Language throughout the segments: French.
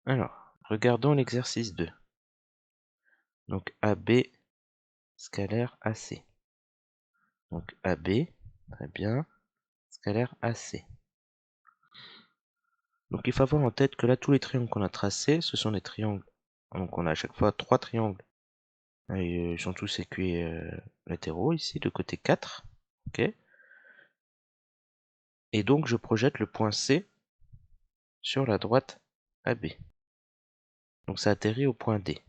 Alors, regardons l'exercice 2. Donc AB scalaire AC. Donc AB, très bien, scalaire AC. Donc il faut avoir en tête que là, tous les triangles qu'on a tracés, ce sont des triangles. Donc on a à chaque fois 3 triangles. Et, ils sont tous équilatéraux ici, de côté 4. Ok. Et donc je projette le point C sur la droite AB. Donc ça atterrit au point D.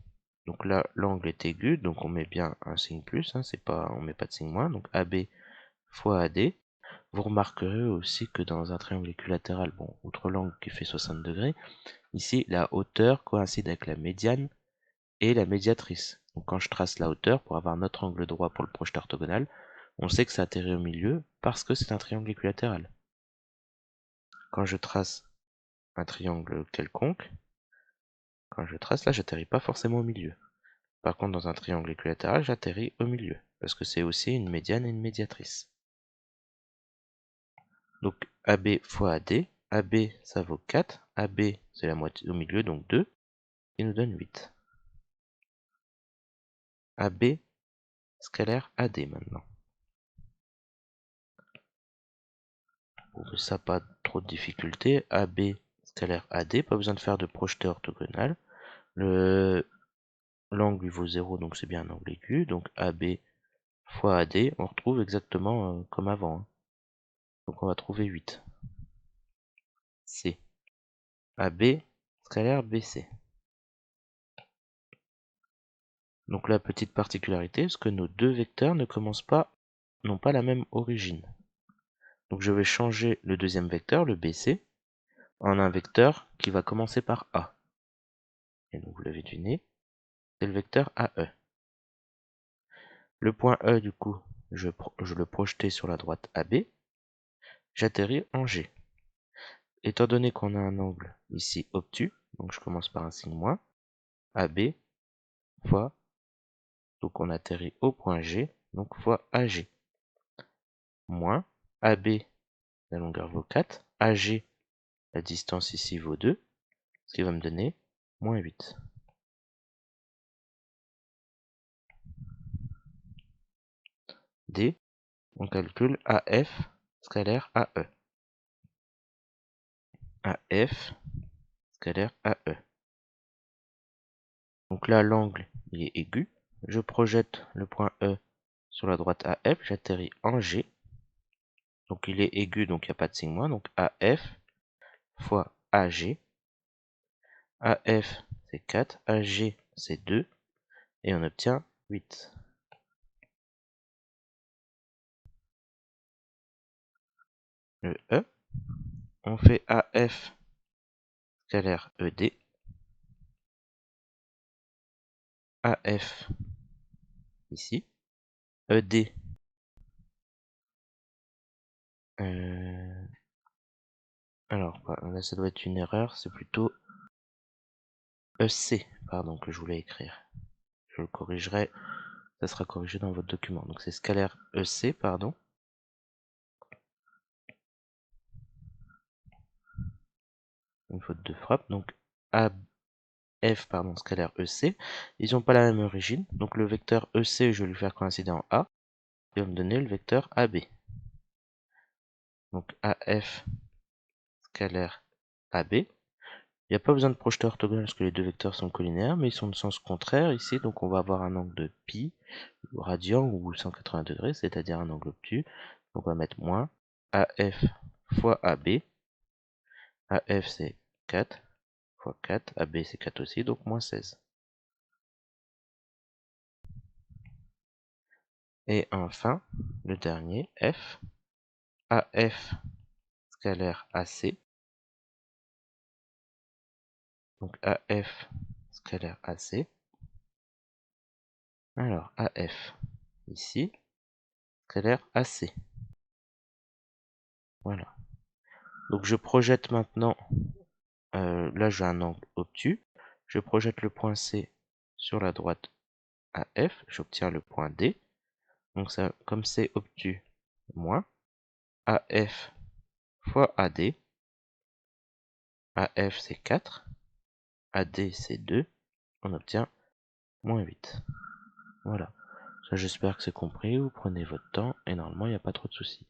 Donc là, l'angle est aigu, donc on met bien un signe plus, hein, on met pas de signe moins. Donc AB fois AD. Vous remarquerez aussi que dans un triangle équilatéral, bon, outre l'angle qui fait 60 degrés, ici la hauteur coïncide avec la médiane et la médiatrice. Donc quand je trace la hauteur pour avoir notre angle droit pour le projeté orthogonal, on sait que ça atterrit au milieu parce que c'est un triangle équilatéral. Quand je trace un triangle quelconque, quand je trace là, j'atterris pas forcément au milieu. Par contre, dans un triangle équilatéral, j'atterris au milieu, parce que c'est aussi une médiane et une médiatrice. Donc AB fois AD, AB ça vaut 4, AB c'est la moitié au milieu, donc 2, qui nous donne 8. AB scalaire AD maintenant. Pour ça, pas trop de difficulté. AB scalaire AD, pas besoin de faire de projeté orthogonal. L'angle lui vaut 0, donc c'est bien un angle aigu. Donc AB fois AD, on retrouve exactement comme avant. Hein. Donc on va trouver 8. C. AB scalaire BC. Donc la petite particularité, c'est que nos deux vecteurs n'ont pas la même origine. Donc je vais changer le deuxième vecteur, le BC, en un vecteur qui va commencer par A. Et donc vous l'avez deviné, c'est le vecteur AE. Le point E, du coup, je le projetais sur la droite AB, j'atterris en G. Étant donné qu'on a un angle ici obtus, donc je commence par un signe moins, AB fois, donc on atterrit au point G, donc fois AG, moins AB, la longueur vaut 4, AG, la distance ici vaut 2, ce qui va me donner moins 8. D, on calcule AF scalaire AE. AF scalaire AE. Donc là, l'angle il est aigu. Je projette le point E sur la droite AF, j'atterris en G. Donc il est aigu, donc il n'y a pas de signe moins. Donc AF fois AG. AF c'est 4, AG c'est 2. Et on obtient 8. Le E, on fait AF scalaire ED. AF ici. ED. Alors, là ça doit être une erreur, c'est plutôt EC, pardon, que je voulais écrire. Je le corrigerai, ça sera corrigé dans votre document. Donc c'est scalaire EC, pardon. Une faute de frappe. Donc AF, pardon, scalaire EC. Ils n'ont pas la même origine. Donc le vecteur EC, je vais lui faire coïncider en A. Il va me donner le vecteur AB. Donc AF scalaire AB. Il n'y a pas besoin de projeter orthogonal parce que les deux vecteurs sont collinaires, mais ils sont de sens contraire ici. Donc on va avoir un angle de pi, radian ou 180 degrés, c'est-à-dire un angle obtus. Donc on va mettre moins AF fois AB. AF c'est 4 fois 4, AB c'est 4 aussi, donc moins 16. Et enfin, le dernier, F, AF scalaire AC. Donc AF scalaire AC. Alors AF ici, scalaire AC. Voilà. Donc je projette maintenant, là j'ai un angle obtus. Je projette le point C sur la droite AF, j'obtiens le point D. Donc ça, comme c'est obtus, moins AF fois AD. AF c'est 4. AD c'est 2, on obtient moins 8. Voilà. Ça, j'espère que c'est compris. Vous prenez votre temps et normalement, il n'y a pas trop de soucis.